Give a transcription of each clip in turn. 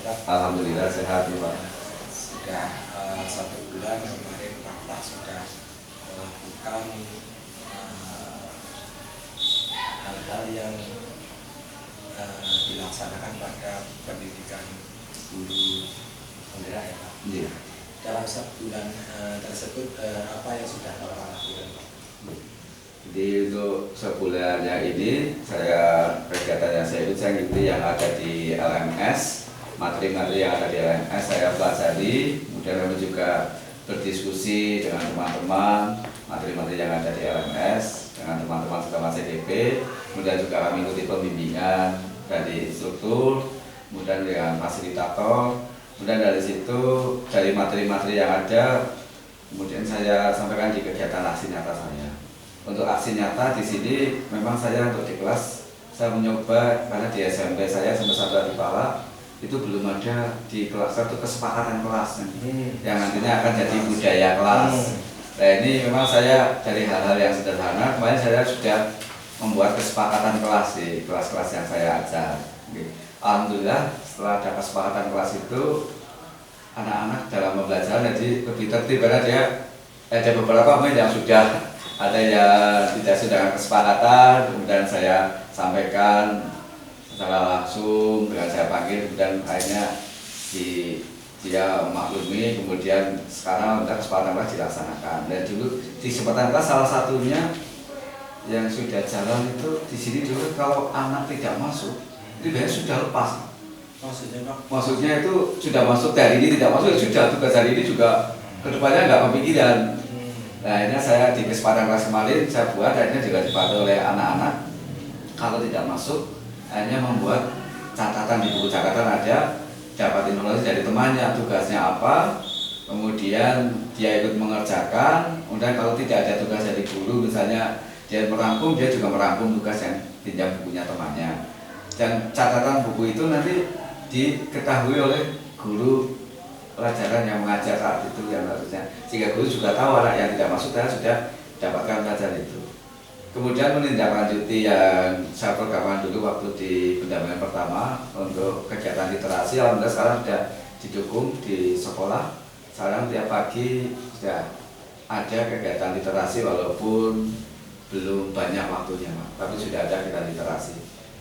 Pak? Alhamdulillah sehat ya Pak. Sudah 1 bulan kemarin Bapak sudah melakukan hal-hal yang dilaksanakan pada pendidikan guru penggerak ya Pak. Iya. Dalam 1 bulan tersebut apa yang sudah Bapak lakukan Pak? Jadi untuk sebulan yang ini kegiatan yang saya ikut, saya ngikuti yang ada di LMS, materi-materi yang ada di LMS saya pelajari, kemudian kami juga berdiskusi dengan teman-teman materi-materi yang ada di LMS dengan teman-teman sesama CDP, kemudian juga kami ikuti pembimbingan dari instruktur, kemudian dengan fasilitator, kemudian dari situ dari materi-materi yang ada, kemudian saya sampaikan di kegiatan aksi nyata saya. Untuk aksi nyata di sini memang saya untuk di kelas saya mencoba, karena di SMP saya sampai 1 di Pala itu belum ada di kelas satu kesepakatan kelas yang nantinya akan jadi budaya kelas. Nah ini memang saya dari hal-hal yang sederhana, kemarin saya sudah membuat kesepakatan kelas di kelas-kelas yang saya ajar. Alhamdulillah setelah ada kesepakatan kelas itu anak-anak dalam pembelajaran jadi lebih tertib, karena dia ada beberapa yang sudah ada yang tidak sudah kesepakatan, kemudian saya sampaikan secara langsung dengan saya panggil, kemudian akhirnya dia maklumi, kemudian sekarang udah kesepakatan kelas dilaksanakan. Dan dulu di kesepakatan kelas salah satunya yang sudah jalan itu di sini dulu kalau anak tidak masuk itu biasanya sudah lepas. Maksudnya Pak? Maksudnya itu sudah masuk dari ini tidak masuk, sudah tugas hari ini juga kedepannya nggak kepikiran. Nah akhirnya saya di kesempatan kelas kemarin saya buat, akhirnya juga dibantu oleh anak-anak, kalau tidak masuk akhirnya membuat catatan di buku catatan, ada dapat informasi dari temannya tugasnya apa, kemudian dia ikut mengerjakan, kemudian kalau tidak ada tugas dari guru misalnya dia merangkum, dia juga merangkum tugas yang pinjam bukunya temannya, dan catatan buku itu nanti diketahui oleh guru pelajaran yang mengajar saat itu yang harusnya, sehingga guru juga tahu anak yang tidak masuk dan sudah dapatkan pelajaran itu. Kemudian menindaklanjuti yang saya programkan dulu waktu di pendampingan pertama untuk kegiatan literasi, alhamdulillah sekarang sudah didukung di sekolah. Sekarang tiap pagi sudah ada kegiatan literasi walaupun belum banyak waktunya, tapi sudah ada kegiatan literasi.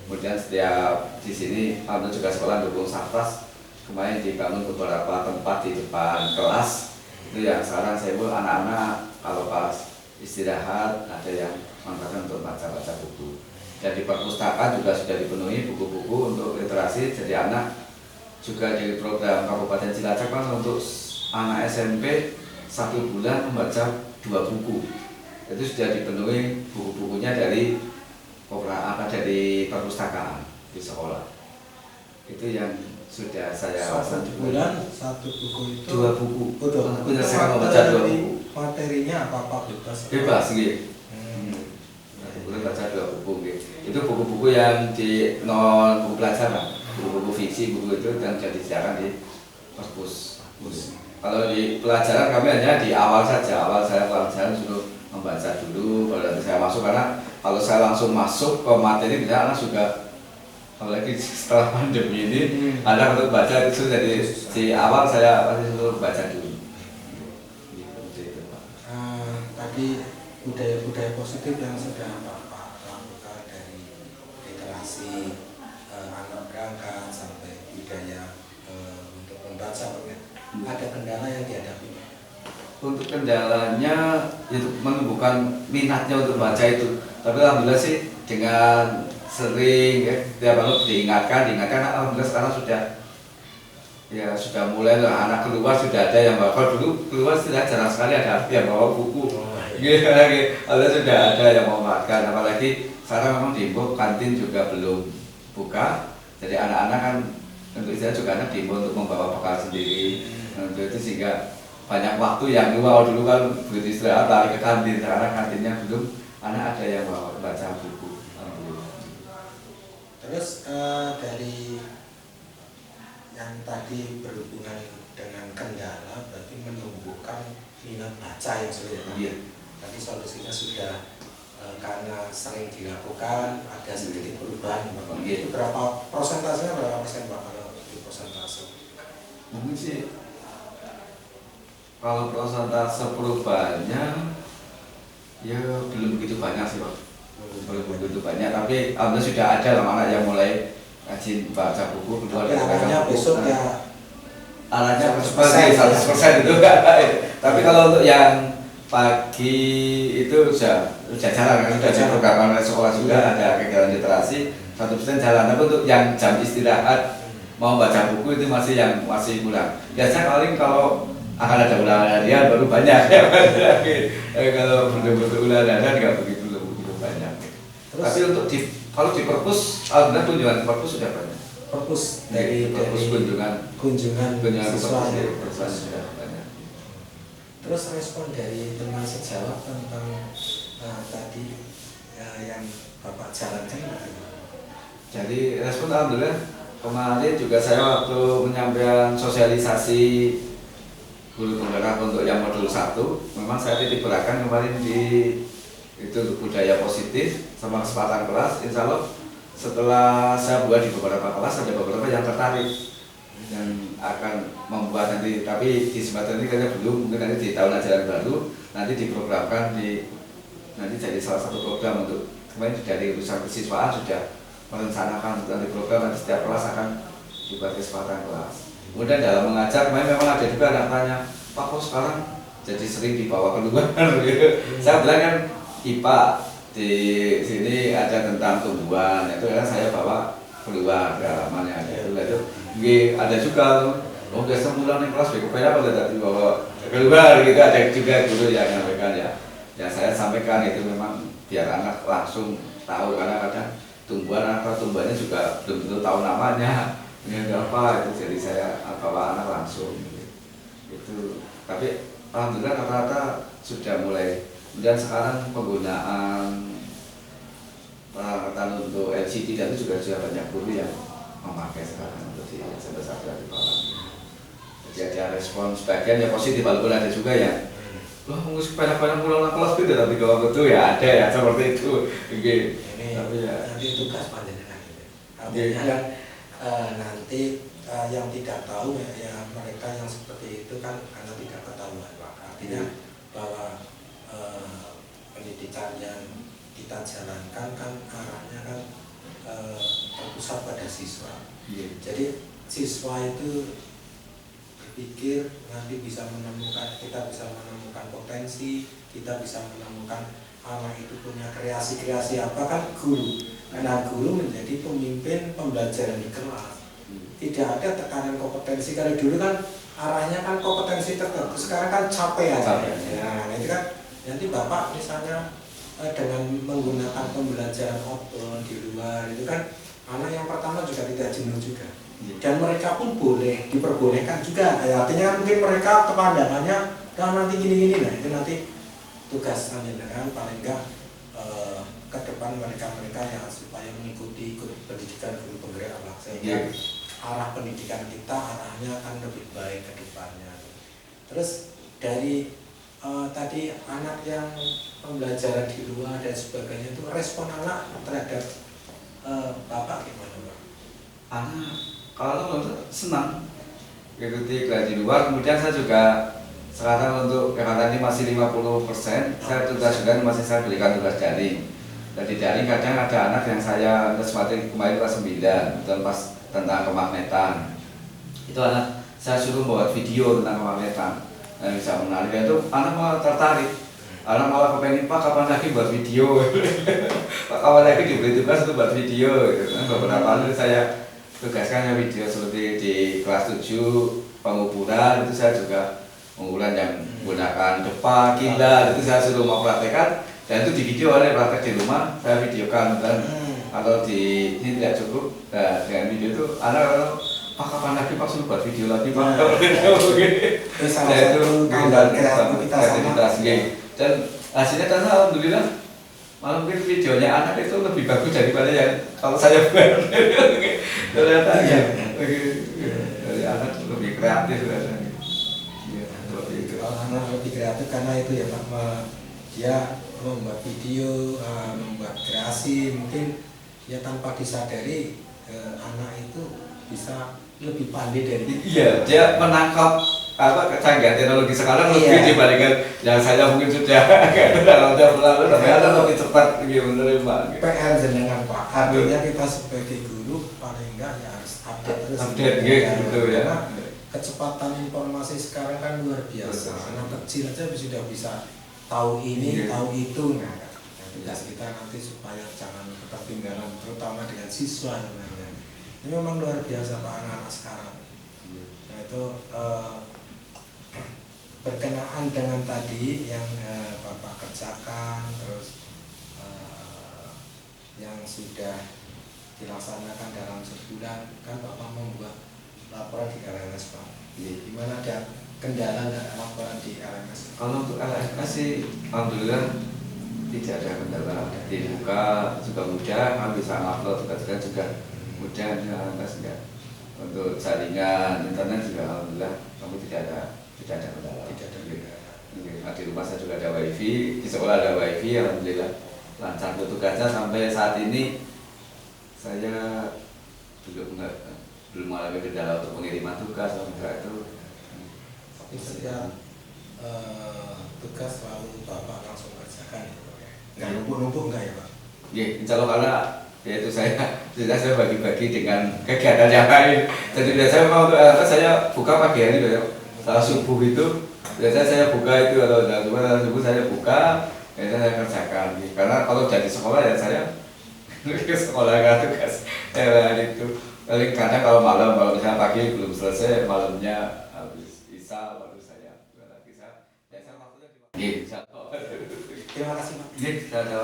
Kemudian setiap di sini alhamdulillah juga sekolah dukung Satpas. Kemarin dibangun beberapa tempat di depan kelas, itu yang sekarang saya buat anak-anak kalau pas istirahat ada yang manfaatkan untuk baca-baca buku. Dan di perpustakaan juga sudah dipenuhi buku-buku untuk literasi, jadi anak juga dari program Kabupaten Cilacap kan untuk anak SMP 1 bulan membaca 2 buku. Itu sudah dipenuhi buku-bukunya dari perpustakaan di sekolah. Itu yang sudah saya 1 bulan 1 buku itu 2 buku. Saya membaca 2 buku. Materinya apa bebas? Bebas gitu. 1 bulan baca 2 buku gitu. Itu buku-buku yang di non buku pelajaran, buku-buku fiksi, buku itu yang sudah disediakan di perpus. Kalau di pelajaran kami hanya di awal saja, awal saya pelajaran suruh membaca dulu, baru nanti saya masuk, karena kalau saya langsung masuk ke materi bisa anak juga, apalagi setelah pandemi ini anak untuk baca itu dari di awal saya pasti suruh baca dulu. Gitu, Pak. Tadi budaya-budaya positif yang sudah Bapak lakukan dari literasi anak berangkat sampai budaya untuk membaca, ada kendala yang dihadapi? Untuk kendalanya itu menumbuhkan minatnya untuk baca itu, tapi alhamdulillah sih dengan sering ya, tiap malam diingatkan, alhamdulillah sekarang sudah mulai lah, anak keluar sudah ada yang bawa, dulu keluar sudah jarang sekali ada yang bawa buku. Alhamdulillah sudah ada yang memanfaatkan, apalagi sekarang memang diimbau kantin juga belum buka, jadi anak-anak kan untuk saya juga anak diimbau untuk membawa bekal sendiri, untuk itu sehingga banyak waktu yang dulu kan begitu istirahat lari ke kantin, sekarang kantinnya belum, anak ada yang bawa baca buku. Terus dari yang tadi berhubungan dengan kendala berarti menumbuhkan minat baca yang sudah. Iya. Tadi solusinya sudah karena sering dilakukan ada sedikit perubahan Bapak. Iya. Itu berapa persentasenya, berapa persen Pak kalau di persentase? Mungkin sih kalau persentase perubahannya ya belum begitu banyak sih Pak. Belum begitu banyak, tapi alhamdulillah sudah ada lah anak yang mulai rajin baca buku, kedua Tapi arahnya besok ya arahnya 100% 100% itu enggak. Tapi kalau untuk yang pagi itu sudah jalan kan, sudah diprogramkan oleh sekolah juga, ada kegiatan literasi 100% jalan. Tapi untuk yang jam istirahat mau baca buku itu masih kurang. Biasanya paling kalau akan ada ulangan harian baru banyak ya. Kalau betul-betul ulangan harian nggak begitu banyak. Terus, tapi untuk kalau di perpus, alhamdulillah kunjungan perpus sudah banyak. perpus dari kunjungan siswa perpus sudah banyak. Terus respon dari teman sejawat tentang tadi yang Bapak jalankan bagaimana? Jadi respon alhamdulillah kemarin juga saya waktu menyampaikan sosialisasi guru penggerak untuk yang modul 1, memang saya titik beratkan kemarin di itu budaya positif sama kesempatan kelas. Insya Allah setelah saya buat di beberapa kelas ada beberapa yang tertarik yang akan membuat nanti, tapi di kesempatan ini kayaknya belum, mungkin nanti di tahun ajaran baru nanti diprogramkan nanti jadi salah satu program untuk kemarin dari urusan kesiswaan sudah merencanakan nanti program nanti setiap kelas akan dibuat kesempatan kelas. Kemudian dalam mengajar kemarin memang ada juga anak tanya, Pak kok sekarang jadi sering dibawa keluar gitu. Saya bilang kan IPA di sini ada tentang tumbuhan, itu kan saya bawa keluar ke halamannya itu ada juga biasa mulai kelas BKPN kalau tadi bawa keluar gitu, ada juga guru yang menyampaikan ya saya sampaikan itu memang biar anak langsung tahu, karena kadang tumbuhan atau tumbuhannya juga belum tentu tahu namanya ini apa itu, jadi saya bawa anak langsung gitu. Tapi alhamdulillah rata-rata sudah mulai. Dan sekarang penggunaan peralatan untuk LCD dan itu juga sudah banyak guru yang memakai sekarang untuk di SMP 1 di bawah. Jadi ada respon sebagian yang positif, walaupun ada juga yang loh sepeda-sepeda pulang kelas beda, tapi kalau betul ya ada ya seperti itu. Ini tapi ya nanti tugas panjenengan. Artinya kan nanti yang tidak tahu ya mereka yang seperti itu kan karena tidak ketahuan Pak. Artinya bahwa pendidikan yang kita jalankan kan arahnya kan terpusat pada siswa. Jadi siswa itu berpikir nanti kita bisa menemukan potensi, kita bisa menemukan anak itu punya kreasi apa kan guru. Karena guru menjadi pemimpin pembelajaran di kelas. Tidak ada tekanan kompetensi. Kalau dulu kan arahnya kan kompetensi tertentu, sekarang kan capaian. Nah, itu kan nanti Bapak misalnya dengan menggunakan pembelajaran outbound di luar itu kan anak yang pertama juga tidak jenuh juga. Dan mereka pun boleh diperbolehkan juga. Ya, artinya kan mungkin mereka kepandangannya nanti gini-gini, nah itu nanti tugas panjenengan paling enggak ke depan mereka yang supaya mengikuti pendidikan guru penggerak akhlak, sehingga arah pendidikan kita arahnya akan lebih baik ke depannya. Terus dari tadi anak yang pembelajaran di luar dan sebagainya itu respon anak terhadap Bapak gimana Pak? Anak kalau senang ikuti kelas di luar. Kemudian saya juga sekarang untuk kegiatan ini masih 50%, saya tugas juga masih saya berikan tugas daring. Jadi daring kadang ada anak yang saya seperti kemarin kelas 9 dan pas tentang kemagnetan, itu anak saya suruh buat video tentang kemagnetan yang bisa menarik, itu anak malah tertarik, anak malah kepengen Pak kapan lagi buat video. Pak kapan lagi diberi tugas untuk buat video gitu. Beberapa kali saya tugaskan video seperti di kelas 7 pengukuran, itu saya juga pengukuran yang menggunakan depa, kilat, itu saya suruh mau praktekkan, dan itu di video oleh praktek di rumah saya videokan. Dan kalau di ini tidak cukup, nah, dengan video itu anak Pak kapan lagi Pak suruh buat video lagi Pak. Terus salah satu gambar kreativitas dan hasilnya karena alhamdulillah malah mungkin videonya anak itu lebih bagus daripada yang kalau saya buat. Ternyata dari anak lebih kreatif rasanya. Anak lebih kreatif karena itu ya Pak, dia membuat video, membuat kreasi, mungkin ya tanpa disadari anak itu bisa lebih pandai dari kita. Iya, dia menangkap apa kecanggihan teknologi sekarang lebih Iya. dibandingkan yang saya mungkin sudah dalam tahun lalu, tapi ada lebih cepat gitu menerima. Gitu. PR jenengan Pak, artinya kita sebagai guru paling enggak ya harus update terus. Update gitu ya. Karena kecepatan informasi sekarang kan luar biasa. Betul. Anak kecil aja sudah bisa tahu ini, Iya. tahu itu. Nah, tugas kita nanti supaya jangan ketinggalan, terutama dengan siswa sebenarnya. Ini memang luar biasa Pak anak-anak sekarang. Nah itu berkenaan dengan tadi yang Bapak kerjakan, terus yang sudah dilaksanakan dalam sebulan, kan Bapak membuat laporan di LMS Pak. Gimana ada kendala nggak laporan di LMS? Kalau untuk LMS sih, alhamdulillah tidak ada kendala. Dibuka juga mudah, kan bisa upload tugas-tugas juga mudah di LMS enggak. Untuk jaringan internet juga alhamdulillah kami tidak ada kendala. Tidak ada kendala. Nah, di rumah saya juga ada wifi, di sekolah ada wifi, alhamdulillah lancar untuk tugasnya sampai saat ini. Saya juga belum mengalami kendala untuk pengiriman tugas atau enggak itu. Tapi setiap tugas selalu Bapak langsung kerjakan ya Pak ya? Nggak numpuk-numpuk nggak ya Pak? Ya, insya Allah karena yaitu saya bagi-bagi dengan kegiatan yang lain. Jadi biasanya memang untuk saya buka pagi hari biasanya setelah subuh itu biasanya saya buka itu atau setelah subuh saya buka, biasanya saya kerjakan. Karena kalau jadi sekolah ya saya ke sekolah nggak tugas itu. Paling kadang kalau malam, kalau misalnya pagi belum selesai, malamnya habis isya baru saya lagi saya. Biasanya waktunya di. Terima kasih Pak. Iya, saya